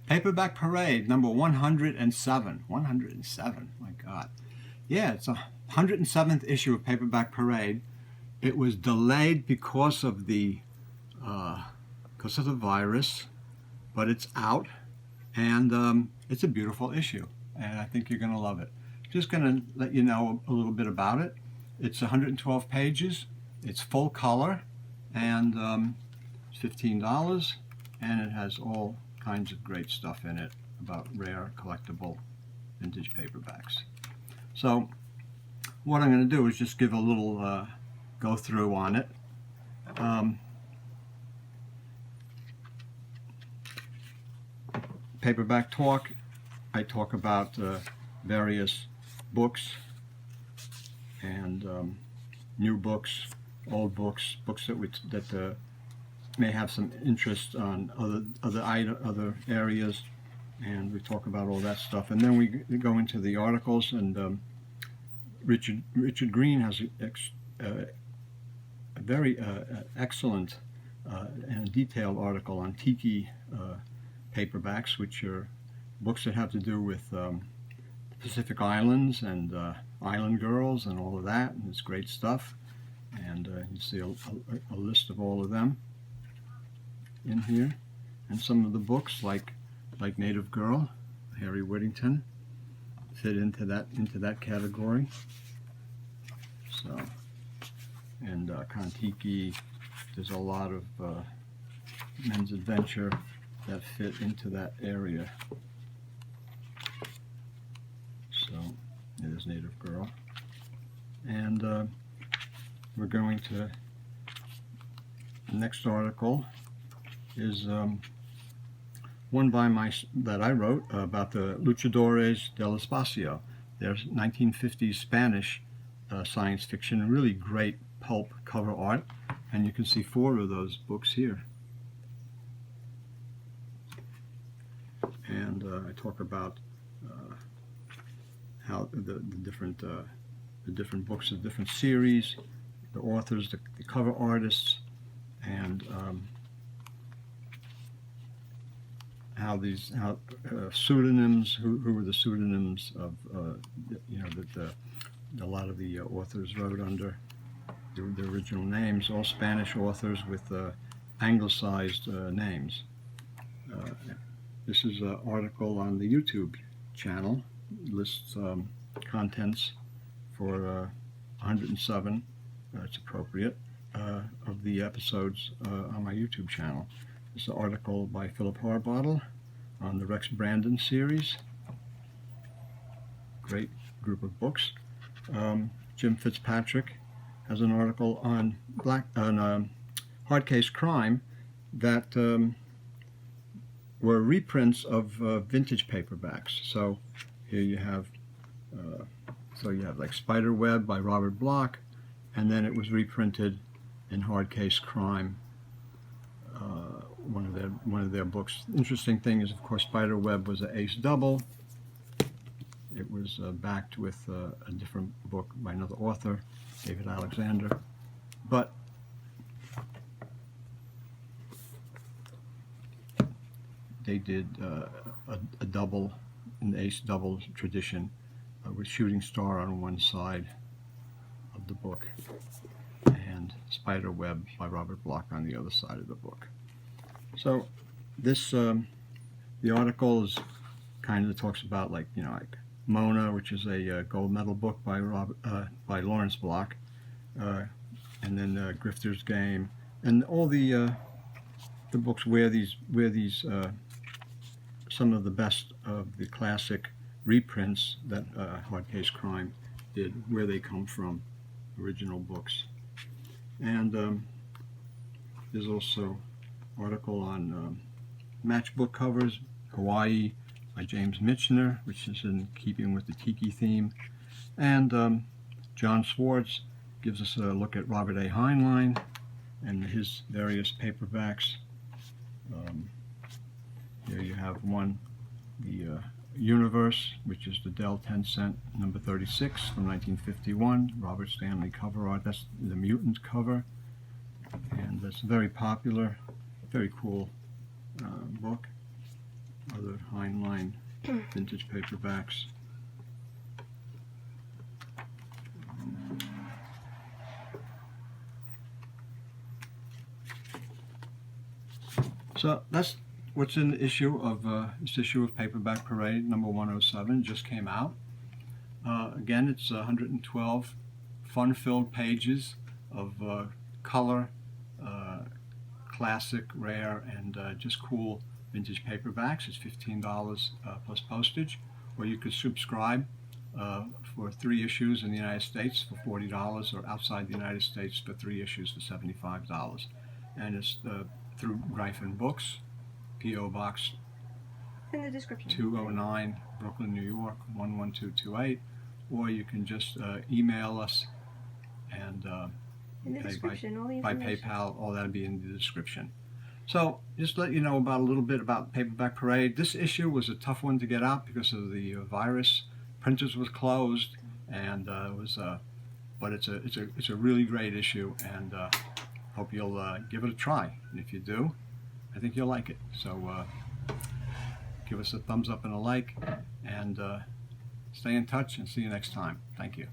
Paperback Parade, number 107. 107, my God. Yeah, it's a 107th issue of Paperback Parade. It was delayed because of the virus, but it's out, and it's a beautiful issue, and I think you're going to love it. Just going to let you know a little bit about it. It's 112 pages. It's full color, and it's $15, and it has all kinds of great stuff in it about rare, collectible, vintage paperbacks. So what I'm going to do is just give a little go through on it. Paperback Talk, I talk about various books and new books, old books, books that may have some interest on other areas, and we talk about all that stuff. And then we go into the articles, and Richard Green has a very excellent and detailed article on tiki paperbacks, which are books that have to do with Pacific Islands and island girls and all of that, and it's great stuff. And you see a list of all of them in here, and some of the books like Native Girl, Harry Whittington, fit into that category. So, and Kon-Tiki, there's a lot of men's adventure that fit into that area. So there's Native Girl, and we're going to, the next article is one that I wrote about the Luchadores del Espacio. There's 1950s Spanish science fiction, really great pulp cover art, and you can see 4 of those books here. And I talk about how the different books, the different series, the authors, the cover artists, and how pseudonyms, who were the pseudonyms of that a lot of the authors wrote under the original names, all Spanish authors with anglicized names. This is an article on the YouTube channel. It lists contents for 107, it's appropriate, of the episodes on my YouTube channel. This is an article by Philip Harbottle on the Rex Brandon series. Great group of books. Jim Fitzpatrick has an article on hard case crime that were reprints of vintage paperbacks. So here you have like Spiderweb by Robert Bloch, and then it was reprinted in Hard Case Crime, one of their books. Interesting thing is, of course, Spiderweb was an ace double. It was backed with a different book by another author, David Alexander, but they did a double in the ace double tradition with Shooting Star on one side of the book and Spiderweb by Robert Bloch on the other side of the book. So this the article is kind of talks about like Mona, which is a gold medal book by Lawrence Bloch, and then Grifter's Game, and all the books where these some of the best of the classic reprints that Hard Case Crime did, where they come from, original books. And there's also an article on matchbook covers, Hawaii by James Michener, which is in keeping with the Tiki theme. And John Swartz gives us a look at Robert A. Heinlein and his various paperbacks. Here you have one, the Universe, which is the Dell 10-cent number 36 from 1951, Robert Stanley cover art. That's the Mutant cover, and that's very popular, very cool book. other Heinlein vintage paperbacks. So that's what's in the issue of this issue of Paperback Parade number 107. Just came out. Again, it's 112 fun-filled pages of color, classic, rare, and just cool vintage paperbacks. It's $15 plus postage, or you could subscribe for 3 issues in the United States for $40, or outside the United States for 3 issues for $75. And it's through Gryphon Books, P.O. Box in the description. 209, Brooklyn, New York 11228, or you can just email us and in the description, all the by PayPal. All that'll be in the description. So just to let you know about a little bit about Paperback Parade. This issue was a tough one to get out because of the virus. Printers was closed, and but it's a really great issue, and hope you'll give it a try. And if you do, I think you'll like it. So give us a thumbs up and a like, and stay in touch, and see you next time. Thank you.